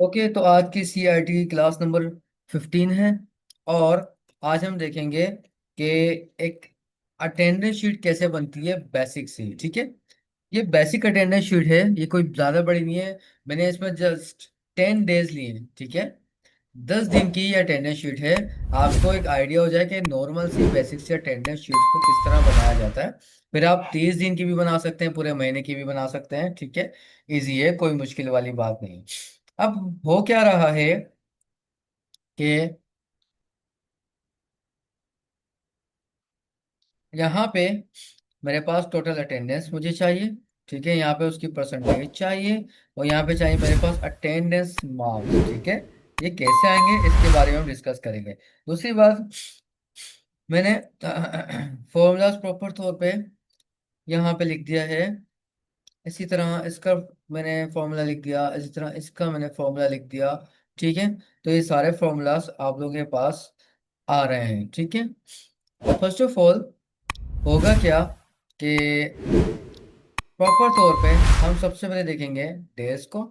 Okay, तो आज की सीआईटी की क्लास नंबर 15 है। और आज हम देखेंगे कि एक अटेंडेंस शीट कैसे बनती है बेसिक से। ठीक है, ये बेसिक अटेंडेंस शीट है, ये कोई ज़्यादा बड़ी नहीं है। मैंने इसमें जस्ट 10 डेज लिए हैं। ठीक है, 10 दिन की ये अटेंडेंस शीट है। आपको एक आइडिया हो जाए कि नॉर्मल सी बेसिक से अटेंडेंस शीट को किस तरह बनाया जाता है। फिर आप 30 दिन की भी बना सकते हैं, पूरे महीने की भी बना सकते हैं। ठीक है, इजी है, कोई मुश्किल वाली बात नहीं। अब हो क्या रहा है कि यहाँ पे मेरे पास टोटल अटेंडेंस मुझे चाहिए। ठीक है, यहाँ पे उसकी परसेंटेज चाहिए, और यहाँ पे चाहिए मेरे पास अटेंडेंस मार्क्स। ठीक है, ये कैसे आएंगे इसके बारे में हम डिस्कस करेंगे। दूसरी बात, मैंने फॉर्मूलाज प्रॉपर तौर पे यहाँ पे लिख दिया है। इसी तरह इसका मैंने फॉर्मूला लिख दिया, इसी तरह इसका मैंने फॉर्मूला लिख दिया। ठीक है, तो ये सारे फॉर्मूलाज आप लोगों के पास आ रहे हैं। ठीक है, फर्स्ट ऑफ ऑल होगा क्या कि प्रॉपर तौर पे हम सबसे पहले देखेंगे डेज को।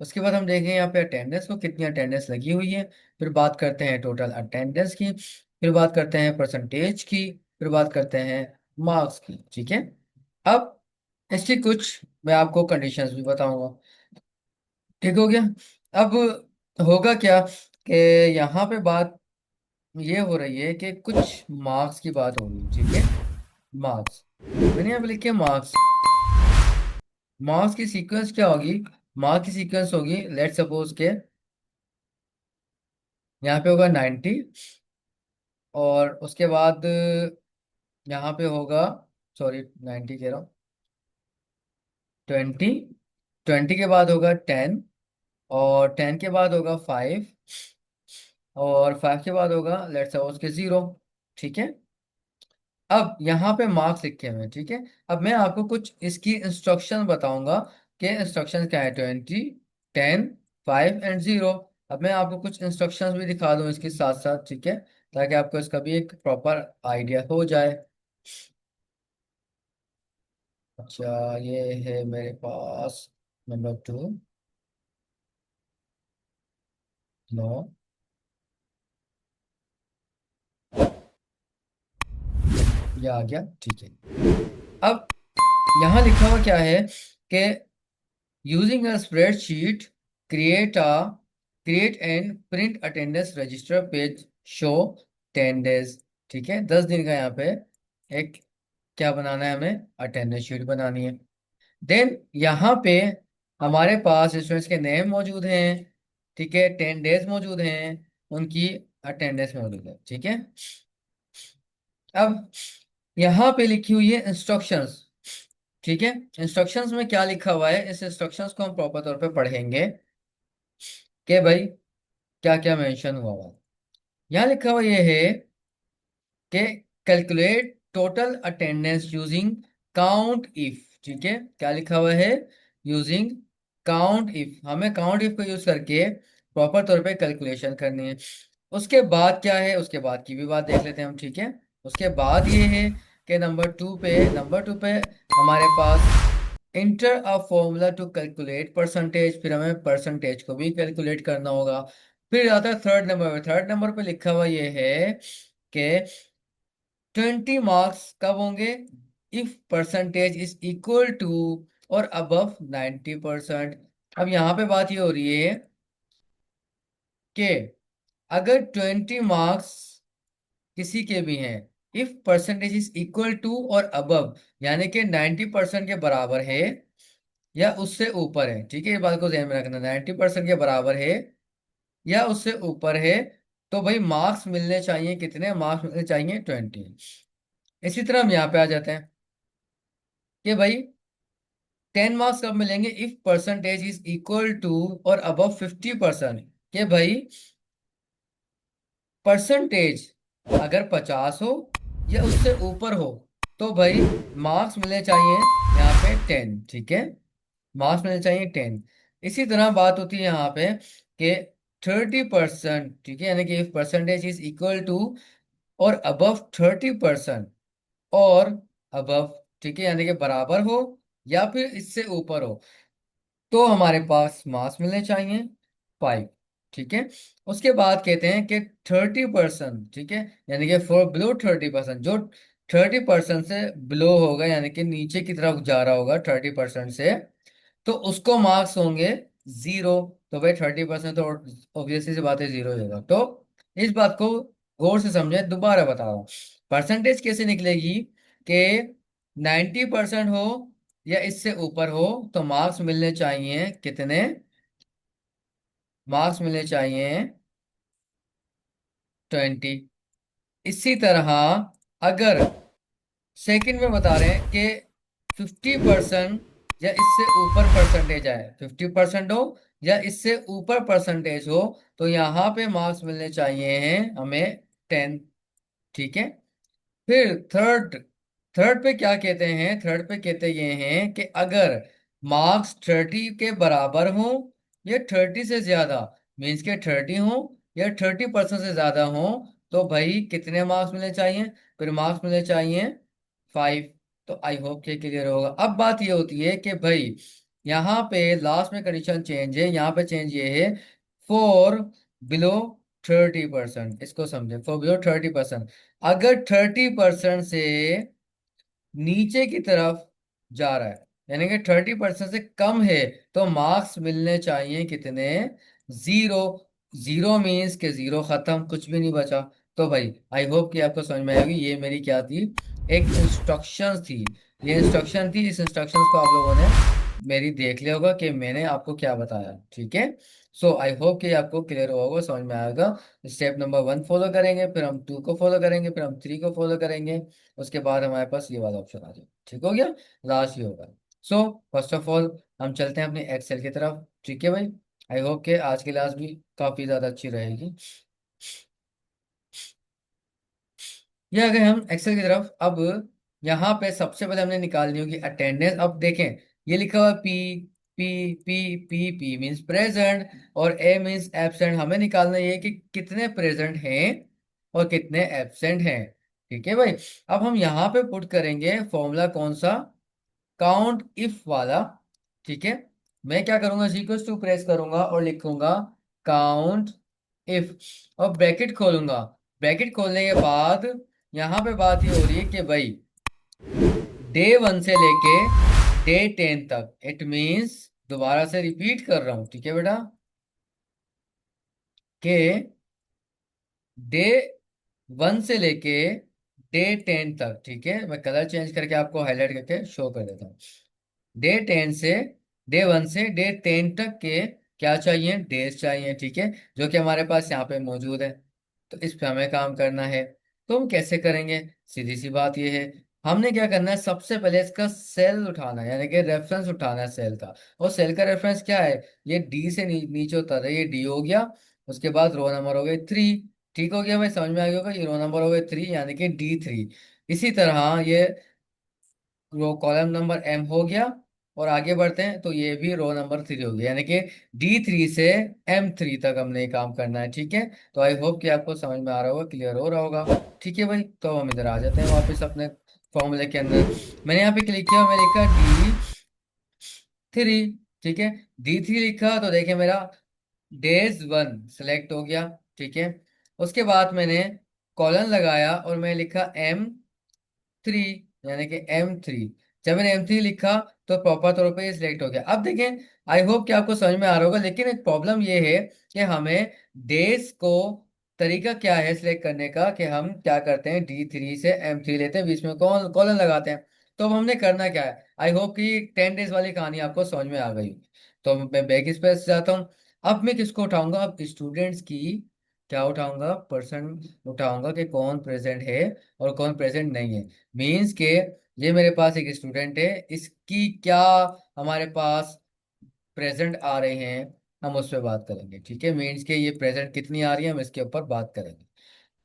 उसके बाद हम देखेंगे यहाँ पे अटेंडेंस को, कितनी अटेंडेंस लगी हुई है। फिर बात करते हैं टोटल अटेंडेंस की, फिर बात करते हैं परसेंटेज की, फिर बात करते हैं मार्क्स की। ठीक है, अब इसकी कुछ मैं आपको कंडीशंस भी बताऊंगा। ठीक हो गया। अब होगा क्या कि यहाँ पे बात ये हो रही है कि कुछ मार्क्स की बात हो रही है। ठीक है, मार्क्स मैंने यहाँ पे लिखे मार्क्स। मार्क्स की सीक्वेंस क्या होगी? मार्क्स की सीक्वेंस होगी, लेट सपोज के यहाँ पे होगा 90, और उसके बाद यहाँ पे होगा, सॉरी 90 कह रहा हूँ, 20। 20 के बाद होगा 10, और 10 के बाद होगा 5, और 5 के बाद होगा लेट सपोज के 0। ठीक है, अब यहाँ पे मार्क्स लिखे हुए हैं। ठीक है, अब मैं आपको कुछ इसकी इंस्ट्रक्शन बताऊंगा कि इंस्ट्रक्शन क्या है। 20, 10, 5 एंड 0। अब मैं आपको कुछ इंस्ट्रक्शंस भी दिखा दूं इसके साथ साथ। ठीक है, ताकि आपको इसका भी एक प्रॉपर आइडिया हो जाए। अच्छा, ये है मेरे पास नंबर 2। नो, ये आ गया। ठीक है, अब यहाँ लिखा हुआ क्या है कि using a spreadsheet, create a create and print attendance register page show 10 days. ठीक है, 10 दिन का यहाँ पे एक क्या बनाना है, हमें अटेंडेंस शीट बनानी है। देन यहाँ पे हमारे पास स्टूडेंट्स के नेम मौजूद हैं। ठीक है, 10 डेज मौजूद हैं, उनकी अटेंडेंस मौजूद है। ठीक है, अब यहाँ पे लिखी हुई है इंस्ट्रक्शंस। ठीक है, इंस्ट्रक्शंस में क्या लिखा हुआ है, इस इंस्ट्रक्शंस को हम प्रॉपर तौर पे पढ़ेंगे कि भाई क्या क्या मेंशन हुआ हुआ है। यहाँ लिखा हुआ ये है कि calculate total attendance using count if. ठीक है, क्या लिखा हुआ है? Using count if. हमें काउंट इफ को यूज करके प्रॉपर तौर पे कैलकुलेशन करनी है। उसके बाद क्या है, उसके बाद की भी बात देख लेते हैं हम। ठीक है, उसके बाद ये है कि नंबर 2 पे हमारे पास enter a formula to calculate percentage. फिर हमें परसेंटेज को भी कैलकुलेट करना होगा। फिर आता है थर्ड नंबर पे लिखा हुआ ये है कि 20 मार्क्स कब होंगे? If percentage is equal to और अबव 90%। अब यहाँ पे बात ये हो रही है कि अगर 20 मार्क्स किसी के भी हैं, if percentage is equal to और अबव, यानी कि 90% के बराबर है या उससे ऊपर है। ठीक है, ये बात को ध्यान में रखना, 90% के बराबर है या उससे ऊपर है, तो भाई मार्क्स मिलने चाहिए। कितने मार्क्स मिलने चाहिए? 20। इसी तरह हम यहाँ पे आ जाते हैं कि भाई 10 मार्क्स कब मिलेंगे? If percentage is equal to और अबव 50%। कि भाई परसेंटेज अगर 50 हो या उससे ऊपर हो, तो भाई मार्क्स मिलने चाहिए यहाँ पे 10। ठीक है, मार्क्स मिलने चाहिए 10। इसी तरह बात होती है यहाँ पे कि 30%। ठीक है, यानी कि if percentage is equal to और अबव 30%, और अबव, ठीक है, यानी कि बराबर हो या फिर इससे ऊपर हो, तो हमारे पास मार्क्स मिलने चाहिए 5। ठीक है, उसके बाद कहते हैं कि 30%, ठीक है, यानी कि फॉर बिलो 30%, जो 30% से बिलो होगा यानी कि नीचे की तरफ जा रहा होगा 30% से, तो उसको मार्क्स होंगे 0। तो भाई 30% तो ऑब्वियसली सी बात है 0 ही होगा। तो इस बात को गौर से समझें, दोबारा बता रहा हूँ। परसेंटेज कैसे निकलेगी कि 90% हो या इससे ऊपर हो तो मार्क्स मिलने चाहिए कितने, मार्क्स मिलने चाहिए 20। इसी तरह अगर सेकंड में बता रहे हैं कि 50% या इससे ऊपर परसेंटेज आए, 50% हो या इससे ऊपर परसेंटेज हो, तो यहाँ पे मार्क्स मिलने चाहिए हैं हमें 10। ठीक है, फिर थर्ड, थर्ड पे क्या कहते हैं, थर्ड पे कहते ये हैं कि अगर मार्क्स 30 के बराबर हो या 30 से ज्यादा, मीन्स के 30 हो या 30% से ज्यादा हो, तो भाई कितने मार्क्स मिलने चाहिए, फिर मार्क्स मिलने चाहिए 5। तो आई होप कि क्लियर होगा। अब बात ये होती है कि भाई यहाँ पे लास्ट में कंडीशन चेंज है, यहाँ पे चेंज ये है फॉर बिलो 30%। इसको समझे, फॉर बिलो 30%, अगर 30% से नीचे की तरफ जा रहा है यानी कि 30% से कम है, तो मार्क्स मिलने चाहिए कितने, 0। 0 मीन्स के 0 खत्म, कुछ भी नहीं बचा। तो भाई आई होप कि आपको समझ में आएगी, ये मेरी क्या थी, एक इंस्ट्रक्शन थी। ये इंस्ट्रक्शन थी, इस इंस्ट्रक्शंस को आप लोगों ने मेरी देख लिया होगा कि मैंने आपको क्या बताया। ठीक है, सो आई होप कि आपको क्लियर होगा, समझ में आएगा। स्टेप नंबर 1 फॉलो करेंगे, फिर हम 2 को फॉलो करेंगे, फिर हम 3 को फॉलो करेंगे, उसके बाद हमारे पास ये वाला ऑप्शन आ जाए। ठीक हो गया, लास्ट ये होगा। सो फर्स्ट ऑफ ऑल हम चलते हैं अपने एक्सेल की तरफ। ठीक है भाई, आई होप कि आज की क्लास भी काफी ज्यादा अच्छी रहेगी। ये आ गए हम एक्सेल की तरफ। अब यहाँ पे सबसे पहले हमने निकालनी होगी अटेंडेंस। अब देखें, ये लिखा हुआ पी, पी मीन्स प्रेजेंट और ए मीन्स एब्सेंट। हमें निकालना ये है कि कितने प्रेजेंट हैं और कितने एब्सेंट हैं। ठीक है भाई, अब हम यहाँ पे पुट करेंगे फॉर्मूला कौन सा, काउंट इफ वाला। ठीक है, मैं क्या करूंगा, इक्वल्स टू प्रेस करूंगा और लिखूंगा काउंट इफ और ब्रैकेट खोलूंगा। ब्रैकेट खोलने के बाद यहाँ पे बात ये हो रही है कि भाई डे 1 से लेके डे 10 तक, इट मीन्स, दोबारा से रिपीट कर रहा हूं, ठीक है बेटा, कि डे 1 से लेके डे 10 तक, ठीक है, मैं कलर चेंज करके आपको हाईलाइट करके शो कर देता हूँ। डे 1 से डे 10 तक के क्या चाहिए, डेज चाहिए। ठीक है, जो कि हमारे पास यहाँ पे मौजूद है। तो इस पे हमें काम करना है। तो हम कैसे करेंगे, सीधी सी बात ये है, हमने क्या करना है, सबसे पहले इसका सेल उठाना है, यानी कि रेफरेंस उठाना है सेल का। और सेल का रेफरेंस क्या है, ये डी से नीचे होता है, ये डी हो गया। उसके बाद रो नंबर हो गए 3। ठीक हो गया भाई, समझ में आ गया होगा, ये रो नंबर हो गए 3 यानी कि D3। इसी तरह ये रो कॉलम नंबर M हो गया। और आगे बढ़ते हैं तो ये भी रो नंबर 3 हो गया, यानी कि D3 से M3 तक हमने ये काम करना है। ठीक है, तो आई होप कि आपको समझ में आ रहा होगा, क्लियर हो रहा होगा। ठीक है भाई, तो हम इधर आ जाते हैं वापस अपने फॉर्मूले के अंदर। मैंने यहाँ पे क्लिक किया और मैं लिखा D3। ठीक है, D3 लिखा तो देखिए मेरा डे 1 सेलेक्ट हो गया। ठीक है, उसके बाद मैंने कॉलन लगाया और मैं लिखा M3, यानी कि M3। जब मैंने M3 लिखा तो प्रॉपर तौर पे ये सिलेक्ट हो गया। अब देखें, आई होप कि आपको समझ में आ रहा होगा, लेकिन एक प्रॉब्लम ये है कि हमें डेज को, तरीका क्या है सिलेक्ट करने का, कि हम क्या करते हैं D3 से M3 लेते हैं, बीच में कॉलन लगाते हैं। तो अब हमने करना क्या है, आई होप कि 10 डेज वाली कहानी आपको समझ में आ गई। तो मैं बैक स्पेस जाता हूँ। अब मैं किसको उठाऊंगा, अब स्टूडेंट्स की क्या उठाऊंगा, पर्सन उठाऊंगा कि कौन प्रेजेंट है और कौन प्रेजेंट नहीं है। मीन्स के ये मेरे पास एक स्टूडेंट है, इसकी क्या हमारे पास प्रेजेंट आ रहे हैं, हम उस पर बात करेंगे। ठीक है, मीन्स के ये प्रेजेंट कितनी आ रही है, हम इसके ऊपर बात करेंगे।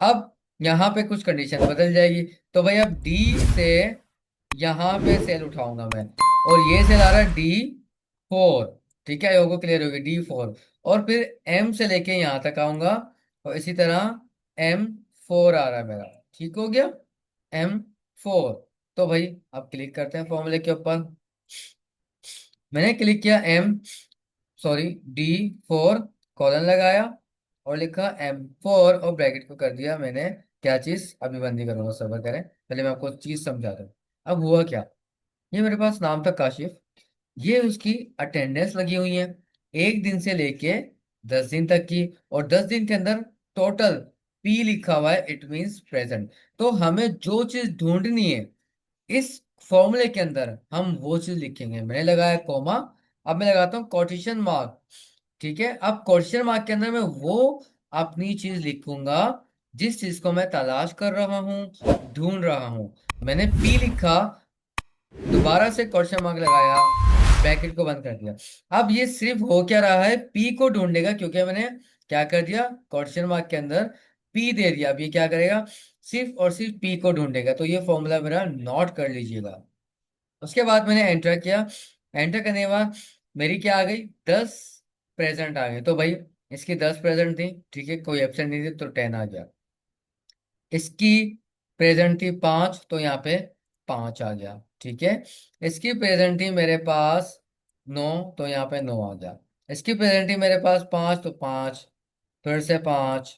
अब यहाँ पे कुछ कंडीशन बदल जाएगी। तो भाई अब डी से यहाँ पे सेल उठाऊंगा मैं, और ये सेल आ रहा है D4। ठीक है, योगो क्लियर होगी, D4। और फिर M से लेके यहाँ तक आऊंगा, और इसी तरह M4 आ रहा है मेरा। ठीक हो गया, M4। तो भाई अब क्लिक करते हैं फॉर्मूले के ऊपर। मैंने क्लिक किया M, सॉरी D4, कॉलन लगाया और लिखा M4 और ब्रैकेट को कर दिया मैंने क्या चीज, अभी बंदी करूंगा, सबर करें, पहले मैं आपको चीज समझा दूं। अब हुआ क्या, ये मेरे पास नाम था काशिफ, ये उसकी अटेंडेंस लगी हुई है 1 दिन से लेके 10 दिन तक की, और 10 दिन के अंदर टोटल P लिखा हुआ है, इट मींस प्रेजेंट। तो हमें जो चीज ढूंढनी है इस फॉर्मूले के अंदर हम वो चीज लिखेंगे। मैंने लगाया कॉमा, अब मैं लगाता हूँ कोटेशन मार्क। ठीक है, अब कोटेशन मार्क के अंदर मैं वो अपनी चीज लिखूंगा जिस चीज को मैं तलाश कर रहा हूँ, ढूंढ रहा हूँ। मैंने P लिखा, दोबारा से क्वेश्चन मार्क लगाया, ब्रैकेट को बंद कर दिया। अब ये सिर्फ हो क्या रहा है, पी को ढूंढेगा, क्योंकि मैंने क्या कर दिया, क्वेश्चन मार्क के अंदर पी दे दिया। अब ये क्या करेगा, सिर्फ और सिर्फ पी को ढूंढेगा। तो ये फॉर्मूला मेरा नोट कर लीजिएगा। उसके बाद मैंने एंटर किया, एंटर करने के बाद मेरी क्या आ गई, 10 प्रेजेंट आ गए। तो भाई इसकी 10 प्रेजेंट थी, ठीक है, कोई एब्सेंट नहीं थी, तो 10 आ गया। इसकी प्रेजेंट थी 5, तो यहाँ पे 5 आ गया। ठीक है, इसकी प्रेजेंट थी मेरे पास 9, तो यहाँ पे 9 आ गया। इसकी प्रेजेंट थी मेरे पास 5, तो 5, फिर से 5,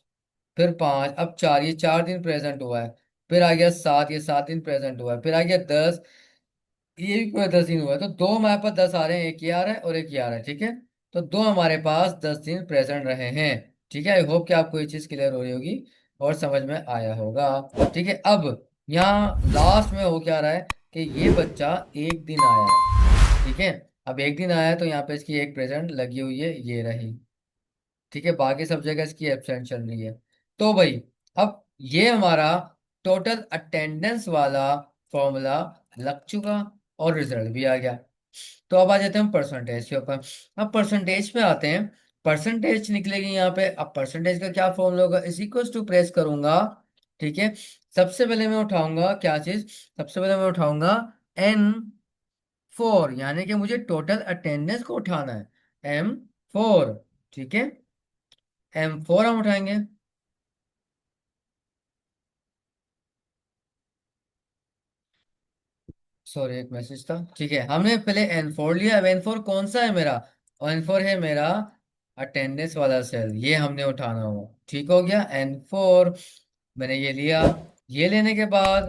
फिर 5, अब 4, ये 4 दिन प्रेजेंट हुआ है। फिर आ गया 7, ये 7 दिन प्रेजेंट हुआ है। फिर आ गया 10, ये भी पूरा 10 दिन हुआ है। तो दो हमारे पास 10 आ रहे हैं, एक ये आ रहा है और एक ये आ रहा है। ठीक है, तो दो हमारे पास 10 दिन प्रेजेंट रहे हैं। ठीक है, आई होप कि आपको ये चीज क्लियर हो रही होगी और समझ में आया होगा। ठीक है, अब यहाँ लास्ट में हो क्या रहा है कि ये बच्चा 1 दिन आया है। ठीक है, अब 1 दिन आया है, तो यहाँ पे इसकी एक प्रेजेंट लगी हुई है, ये रही। ठीक है, बाकी सब जगह इसकी एब्सेंट चल रही है। तो भाई अब ये हमारा टोटल अटेंडेंस वाला फॉर्मूला लग चुका और रिजल्ट भी आ गया। तो अब आ जाते हैं हम परसेंटेज के ऊपर। अब परसेंटेज पे आते हैं, परसेंटेज निकलेगी यहाँ पे। अब परसेंटेज का क्या फॉर्मूला होगा, इज इक्वल टू प्रेस करूंगा। ठीक है, सबसे पहले मैं उठाऊंगा क्या चीज, सबसे पहले मैं उठाऊंगा N4, यानी कि मुझे टोटल अटेंडेंस को उठाना है, M4। ठीक है, M4 हम उठाएंगे। सॉरी, एक मैसेज था। ठीक है, हमने पहले N4 लिया, अब N4 कौन सा है मेरा, N4 है मेरा अटेंडेंस वाला सेल, ये हमने उठाना हो। ठीक हो गया, N4 मैंने ये लिया। ये लेने के बाद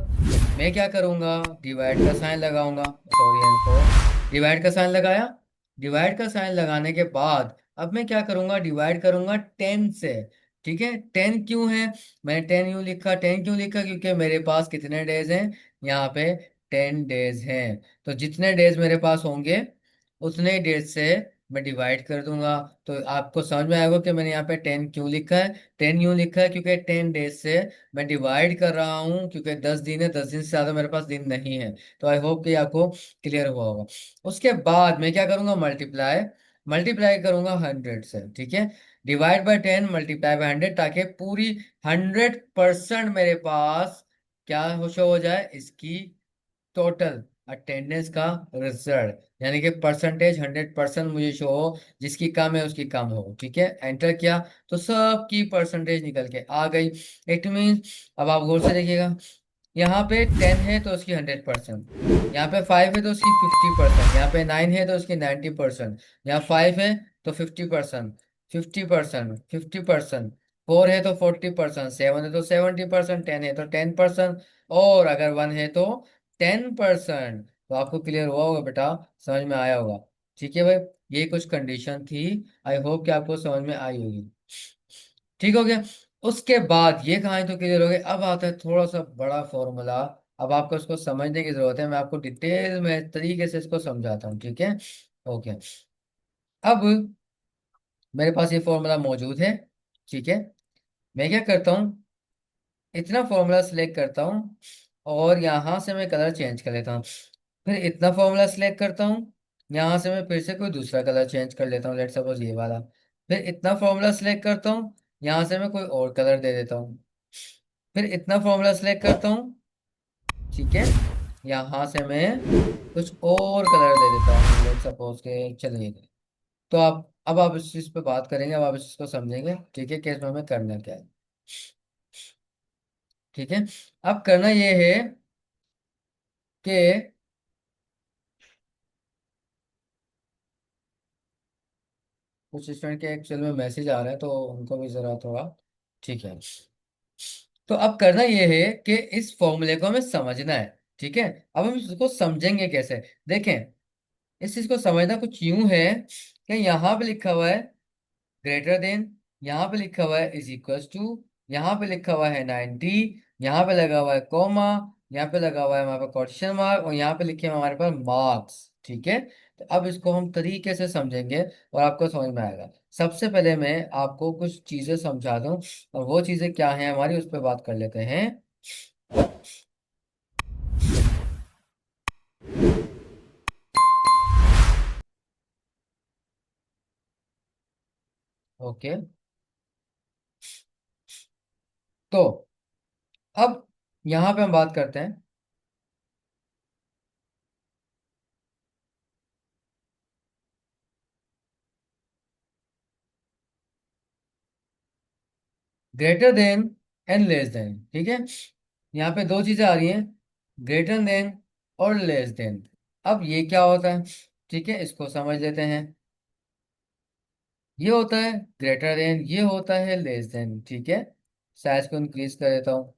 मैं क्या करूंगा, डिवाइड का साइन लगाऊंगा। सॉरी, N4 डिवाइड का साइन लगाया। डिवाइड का साइन लगाने के बाद अब मैं क्या करूंगा, डिवाइड करूंगा 10 से। ठीक है, 10 क्यों है, मैंने 10 यूं लिखा, 10 क्यों लिखा, क्योंकि मेरे पास कितने डेज हैं यहाँ पे, 10 डेज हैं। तो जितने डेज मेरे पास होंगे उतने डेज से मैं डिवाइड कर दूंगा। तो आपको समझ में आएगा कि मैंने यहाँ पे 10 क्यों लिखा है। 10 यूं लिखा है क्योंकि 10 डेज से मैं डिवाइड कर रहा हूँ, क्योंकि 10 दिन है, 10 दिन से ज्यादा मेरे पास दिन नहीं है। तो आई होप कि आपको क्लियर हुआ होगा। उसके बाद मैं क्या करूंगा, मल्टीप्लाई, मल्टीप्लाई करूंगा 100 से। ठीक है, डिवाइड बाय 10 मल्टीप्लाई बाय 100, ताकि पूरी 100% मेरे पास क्या हो, शो हो जाए, इसकी टोटल अटेंडेंस का रिजल्ट, यानी कि परसेंटेज 100% मुझे शो हो, जिसकी कम है उसकी कम हो। ठीक है, एंटर किया तो सबकी परसेंटेज निकल के आ गई। इट मीन्स, अब आप गौर से देखिएगा, यहाँ पे 10 है तो उसकी 100%, यहाँ पे 5 है तो उसकी 50%, यहाँ पे 9 है तो उसकी 90%, यहाँ 5 है तो 50%, 50%, 50%, 4 है तो 40%, 7 है तो 70%, 10 है तो 10%, और अगर 1 है तो 10%। तो आपको क्लियर हुआ होगा बेटा, समझ में आया होगा। ठीक है भाई, ये कुछ कंडीशन थी, आई होप कि आपको समझ में आई होगी। ठीक हो गया। उसके बाद ये कहानी तो क्लियर हो गई, अब आता है थोड़ा सा बड़ा फॉर्मूला। अब आपको इसको समझने की जरूरत है, मैं आपको डिटेल में तरीके से इसको समझाता हूँ। ठीक है, ओके। अब मेरे पास ये फॉर्मूला मौजूद है। ठीक है, मैं क्या करता हूँ, इतना फॉर्मूला सिलेक्ट करता हूँ और यहाँ से मैं कलर चेंज कर लेता हूँ। फिर इतना फॉर्मूला सिलेक्ट करता हूँ, यहाँ से मैं फिर से कोई दूसरा कलर चेंज कर लेता हूँ, लेट सपोज ये वाला। फिर इतना फॉर्मूला सिलेक्ट करता हूँ, यहाँ से मैं कोई और कलर दे देता हूँ। फिर इतना फॉर्मूला सिलेक्ट करता हूँ। ठीक है, यहाँ से मैं कुछ और कलर दे देता हूँ, लेट सपोज के, चलिए। तो आप अब आप इस चीज पे बात करेंगे, अब आप इस चीज को समझेंगे। ठीक है, कि इसमें हमें करना क्या है। ठीक है, अब करना ये है कि, कुछ स्टूडेंट के एक्चुअल में मैसेज आ रहे हैं तो उनको भी जरा थोड़ा, ठीक है। तो अब करना ये है कि इस फॉर्मूले को हमें समझना है, ठीक है। अब हम इसको समझेंगे कैसे, देखें। इस चीज को समझना कुछ यूं है कि यहाँ पे लिखा हुआ है ग्रेटर देन, यहाँ पे लिखा हुआ है इज इक्वल्स टू, यहाँ पे लिखा हुआ है 90, यहाँ पे लगा हुआ है कॉमा, यहाँ पे लगा हुआ है हमारे पास क्वेश्चन मार्क, और यहाँ पे लिखे हैं हमारे पास मार्क्स, ठीक है। तो अब इसको हम तरीके से समझेंगे और आपको समझ में आएगा। सबसे पहले मैं आपको कुछ चीजें समझा दूं, और वो चीजें क्या हैं हमारी, उस पर बात कर लेते हैं। ओके, तो अब यहाँ पे हम बात करते हैं। Greater than and less than, ठीक है। यहाँ पे दो चीजें आ रही हैं, ग्रेटर देन और लेस देन। अब ये क्या होता है, ठीक है, इसको समझ लेते हैं। ये होता है ग्रेटर देन, ये होता है लेस देन, ठीक है। साइज को इंक्रीज कर देता हूँ।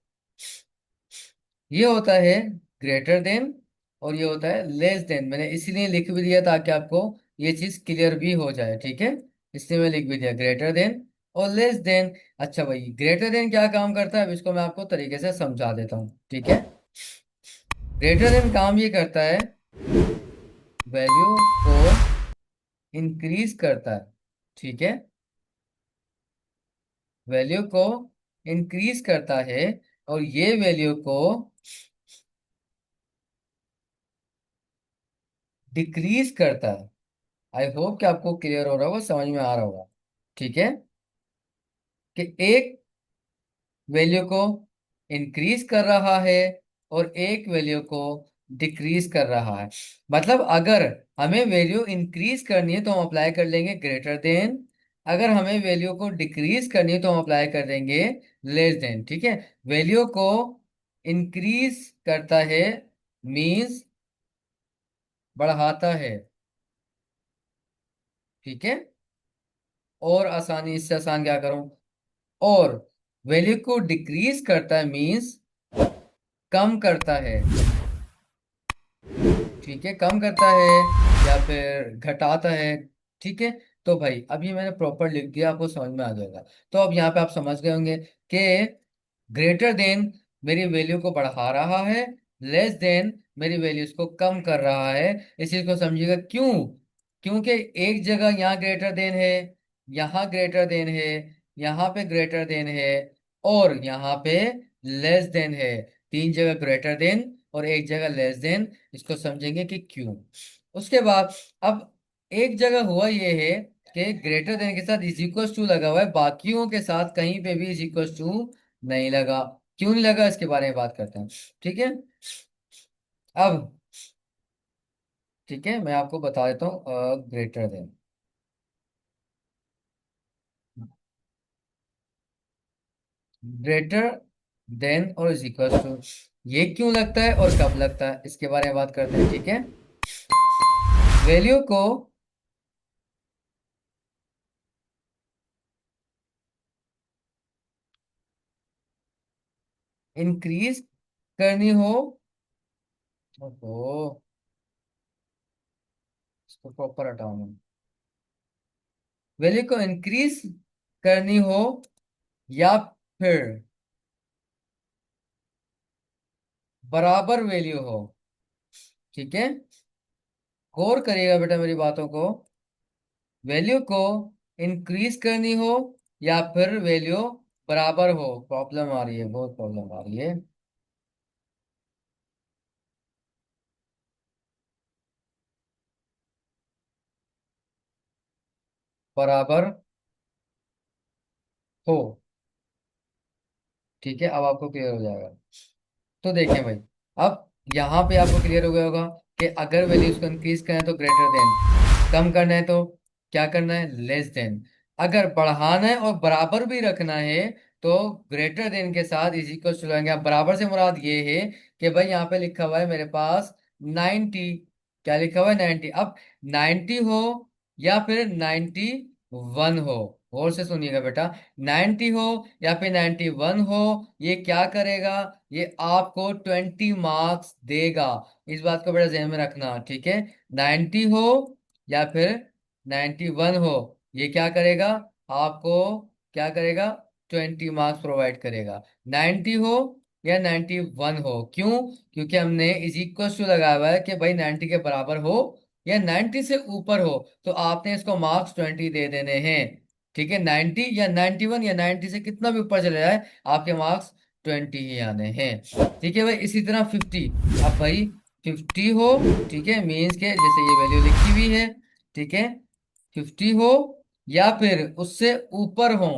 ये होता है ग्रेटर देन और ये होता है लेस देन। मैंने इसीलिए लिख भी दिया ताकि आपको ये चीज क्लियर भी हो जाए, ठीक है। इसलिए मैं लिख भी दिया ग्रेटर देन और लेस देन। अच्छा भाई, ग्रेटर देन क्या काम करता है, अब इसको मैं आपको तरीके से समझा देता हूँ, ठीक है। ग्रेटर देन काम ये करता है, वैल्यू को इंक्रीज करता है, ठीक है। वैल्यू को इंक्रीज करता है और ये वैल्यू को डिक्रीज करता है। आई होप कि आपको क्लियर हो रहा होगा, समझ में आ रहा होगा, ठीक है। कि एक वैल्यू को इंक्रीज कर रहा है और एक वैल्यू को डिक्रीज कर रहा है। मतलब अगर हमें वैल्यू इंक्रीज करनी है तो हम अप्लाई कर लेंगे ग्रेटर देन, अगर हमें वैल्यू को डिक्रीज करनी है तो हम अप्लाई कर देंगे लेस देन, ठीक है। वैल्यू को इंक्रीज करता है मीन्स बढ़ाता है, ठीक है। और आसानी, इससे आसान क्या करूं, और वैल्यू को डिक्रीज करता है मीन्स कम करता है, ठीक है, कम करता है या फिर घटाता है, ठीक है। तो भाई अब ये मैंने प्रॉपर लिख दिया, आपको समझ में आ जाएगा। तो अब यहाँ पे आप समझ गए होंगे कि ग्रेटर देन मेरी वैल्यू को बढ़ा रहा है, लेस देन मेरी वैल्यूज को कम कर रहा है। इस चीज को समझिएगा क्यों, क्योंकि एक जगह यहाँ ग्रेटर देन है, यहाँ ग्रेटर देन है, यहाँ पे ग्रेटर देन है, और यहाँ पे लेस देन है। तीन जगह ग्रेटर देन और एक जगह लेस देन, इसको समझेंगे कि क्यों। उसके बाद अब एक जगह हुआ ये है कि ग्रेटर देन के साथ इज इक्वल टू लगा हुआ है, बाकियों के साथ कहीं पे भी इज इक्वल टू नहीं लगा। क्यों नहीं लगा, इसके बारे में बात करते हैं, ठीक है। अब ठीक है, मैं आपको बता देता हूँ ग्रेटर देन, ग्रेटर देन और इज इक्वल टू, ये क्यों लगता है और कब लगता है, इसके बारे में बात करते हैं, ठीक है। वैल्यू को इंक्रीज करनी हो, ओहो, इसको प्रॉपर हटाऊंगा। वैल्यू को इंक्रीज करनी हो या फिर बराबर वैल्यू हो, ठीक है। गौर करिएगा बेटा मेरी बातों को। वैल्यू को इंक्रीज करनी हो या फिर वैल्यू बराबर हो, प्रॉब्लम आ रही है, बहुत प्रॉब्लम आ रही है। बराबर हो, ठीक है। अब आपको क्लियर हो जाएगा। तो देखें भाई, अब यहाँ पे आपको क्लियर हो गया होगा कि अगर वैल्यूज को इंक्रीज करना है तो ग्रेटर देन, कम करना है तो क्या करना है, लेस देन। अगर बढ़ाना है और बराबर भी रखना है तो ग्रेटर देन के साथ इज इक्वल टू लगाएंगे। अब बराबर से मुराद ये है कि भाई यहाँ पे लिखा हुआ है मेरे पास 90, क्या लिखा हुआ है 90। अब 90 हो या फिर 90 वन हो, और से सुनिएगा बेटा, 90 हो या फिर 91 हो, ये क्या करेगा, ये आपको 20 मार्क्स देगा। इस बात को बेटा ध्यान में रखना, ठीक है। 90 हो या फिर 91 हो, ये क्या करेगा, आपको क्या करेगा, 20 मार्क्स प्रोवाइड करेगा। 90 हो या 91 हो, क्यों, क्योंकि हमने इज इक्वल टू लगाया हुआ है कि भाई 90 के बराबर हो या 90 से ऊपर हो, तो आपने इसको मार्क्स 20 दे देने हैं, ठीक है। 90 या 91 या 90 से कितना भी ऊपर चले जाए, आपके मार्क्स 20 ही आने हैं, ठीक है भाई। इसी तरह 50, अब भाई 50 हो, ठीक है, मीन्स के जैसे ये वैल्यू लिखी हुई है, ठीक है, 50 हो या फिर उससे ऊपर हो,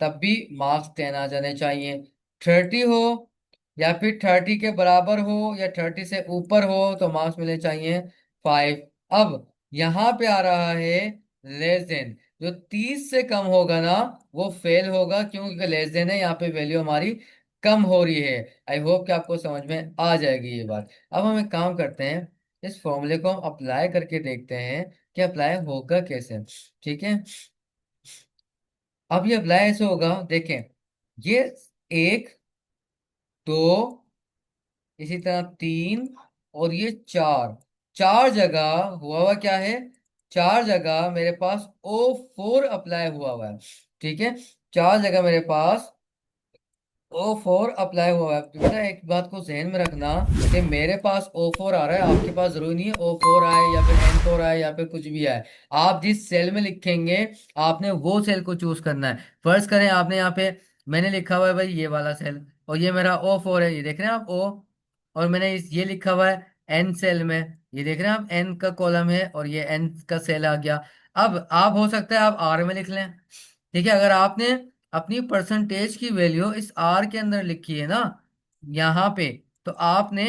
तब भी मार्क्स 10 आ जाने चाहिए। 30 हो या फिर 30 के बराबर हो या 30 से ऊपर हो, तो मार्क्स मिलने चाहिए 5। अब यहां पे आ रहा है लेस देन, जो 30 से कम होगा ना, वो फेल होगा, क्योंकि लेस देन है, यहाँ पे वैल्यू हमारी कम हो रही है। आई होप कि आपको समझ में आ जाएगी ये बात। अब हम एक काम करते हैं, इस फॉर्मूले को हम अप्लाई करके देखते हैं कि अप्लाई होगा कैसे, ठीक है। अब ये अप्लाई ऐसे होगा, देखें, ये एक, दो, इसी तरह तीन, और ये चार, चार जगह हुआ हुआ क्या है, चार जगह मेरे पास O4 अप्लाई हुआ हुआ है, ठीक है। चार जगह मेरे पास O4 अप्लाई हुआ है। तो बेटा एक बात को ध्यान में रखना कि मेरे पास O4 आ रहा है, आपके पास जरूरी नहीं है O4 आए या फिर N4 आए या फिर कुछ भी आए। आप जिस सेल में लिखेंगे, आपने वो सेल को चूज करना है। फर्ज करें आपने यहाँ पे, मैंने लिखा हुआ है भाई ये वाला सेल, और ये मेरा O4 है, ये देख रहे हैं आप O, और मैंने ये लिखा हुआ है N सेल में, ये देख रहे हैं आप N का कॉलम है और ये N का सेल आ गया। अब आप हो सकता है आप R में लिख लें, ठीक है। अगर आपने अपनी परसेंटेज की वैल्यू इस आर के अंदर लिखी है ना, यहाँ पे, तो आपने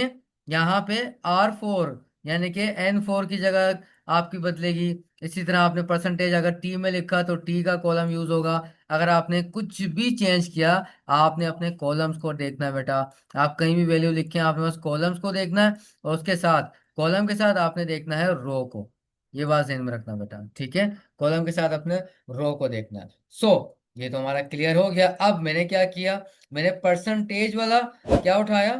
यहाँ पे R4 यानी कि N4 की जगह आपकी बदलेगी। इसी तरह आपने परसेंटेज अगर टी में लिखा तो टी का कॉलम यूज होगा। अगर आपने कुछ भी चेंज किया, आपने अपने कॉलम्स को देखना है बेटा। आप कहीं भी वैल्यू लिखें, आपने बस कॉलम्स को देखना है, और उसके साथ कॉलम के साथ आपने देखना है रो को। ये बात ध्यान में रखना बेटा, ठीक है। कॉलम के साथ अपने रो को देखना है। ये तो हमारा क्लियर हो गया। अब मैंने क्या किया, मैंने परसेंटेज वाला क्या उठाया,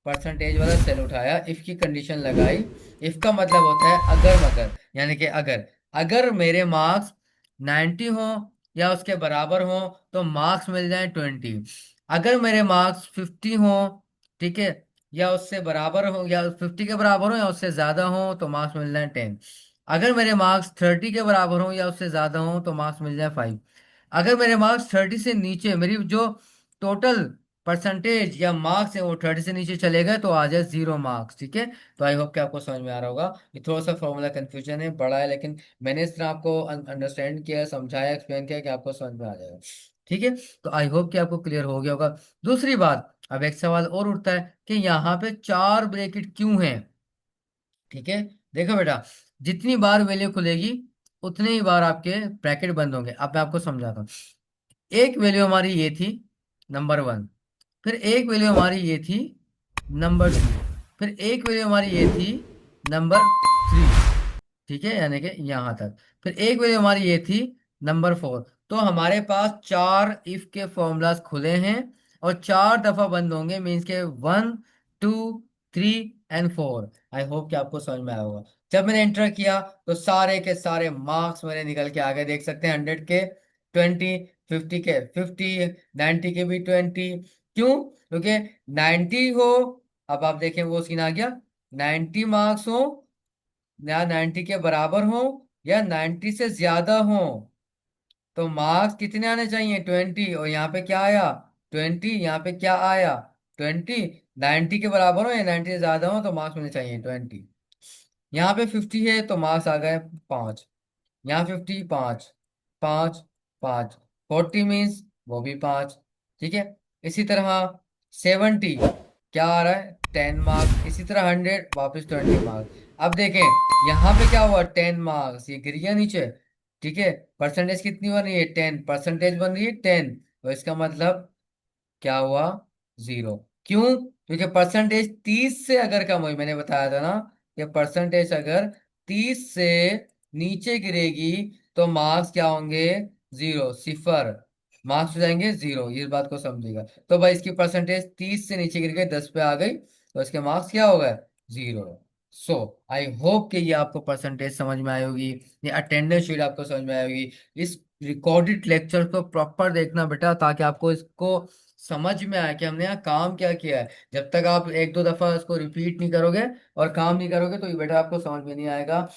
परसेंटेज वाला सेल उठाया, इफ की कंडीशन लगाई। इफ का मतलब होता है अगर मगर, यानी कि अगर, अगर मेरे मार्क्स 90 हो या उसके बराबर हो, तो मार्क्स मिल जाए 20। अगर मेरे मार्क्स 50 हो, ठीक है, या उससे बराबर हो, या 50 के बराबर हो या उससे ज्यादा हो, तो मार्क्स मिल जाए 10। अगर मेरे मार्क्स 30 के बराबर हो या उससे ज्यादा हो, तो मार्क्स मिल जाए 5। अगर मेरे मार्क्स 30 से नीचे, मेरी जो टोटल परसेंटेज या मार्क्स है वो 30 से नीचे चले गए, तो आ जाए 0 मार्क्स, ठीक है। तो आई होप कि आपको समझ में आ रहा होगा। ये थोड़ा सा फॉर्मूला कंफ्यूजन है, बड़ा है, लेकिन मैंने इस तरह आपको अंडरस्टैंड किया, समझाया, एक्सप्लेन किया कि आपको समझ में आ जाएगा, ठीक है। तो आई होप कि आपको क्लियर हो गया होगा। दूसरी बात, अब एक सवाल और उठता है कि यहाँ पे 4 ब्रैकेट क्यों हैं, ठीक है। देखो बेटा, जितनी बार वैल्यू खुलेगी उतनी ही बार आपके ब्रैकेट बंद होंगे। अब मैं आपको समझाता हूँ। एक वैल्यू हमारी ये थी, नंबर 1, फिर एक वैल्यू हमारी ये थी, नंबर 2, फिर एक वैल्यू हमारी ये थी, नंबर 3, ठीक है, यानी कि यहाँ तक। फिर एक वैल्यू हमारी ये थी, नंबर 4। तो हमारे पास 4 इफ के फॉर्मूलाज खुले हैं, और 4 दफा बंद होंगे, मीन्स के 1, 2, 3 एंड 4। आई होप कि आपको समझ में आया होगा। जब मैंने एंटर किया, तो सारे के सारे मार्क्स मेरे निकल के आ गए, देख सकते हैं, 100 के 20, 50 के 50, 90 के भी 20। क्यों, क्योंकि 90 हो, अब आप देखें वो सीन आ गया, 90 मार्क्स हो या 90 के बराबर हो या 90 से ज्यादा हो, तो मार्क्स कितने आने चाहिए, 20। और यहाँ पे क्या आया, 20, यहाँ पे क्या आया, 20। 90 के बराबर हो या 90 से ज्यादा हो, तो मार्क्स मिलने चाहिए 20। यहाँ पे 50 है, तो मार्क्स आ गए 5। यहाँ 50, 5, 5, 5, 40 मीन्स वो भी 5, ठीक है। इसी तरह 70 क्या आ रहा है, 10 मार्क्स। इसी तरह 100 वापस 20 मार्क्स। अब देखें, यहाँ पे क्या हुआ, 10 मार्क्स, ये गिर गया नीचे, ठीक है। परसेंटेज कितनी बन रही है, 10 परसेंटेज बन रही है, 10। तो इसका मतलब क्या हुआ, 0। क्यों, क्योंकि परसेंटेज 30 से अगर कम हुई, मैंने बताया था ना कि परसेंटेज अगर 30 से नीचे गिरेगी, तो मार्क्स क्या होंगे? 0, सिफर। मार्क्स हो जाएंगे 0, इस बात को समझिएगा। तो भाई इसकी परसेंटेज 30 से नीचे गिर गई, 10 पे आ गई, तो इसके मार्क्स क्या हो गए? 0। सो आई होप कि ये आपको परसेंटेज समझ में आई होगी, ये अटेंडेंस शीट आपको समझ में आई होगी। इस रिकॉर्डेड लेक्चर को प्रॉपर देखना बेटा, ताकि आपको इसको समझ में आए कि हमने यहाँ काम क्या किया है। जब तक आप एक दो दफा इसको रिपीट नहीं करोगे और काम नहीं करोगे तो ये बेटा आपको समझ में नहीं आएगा।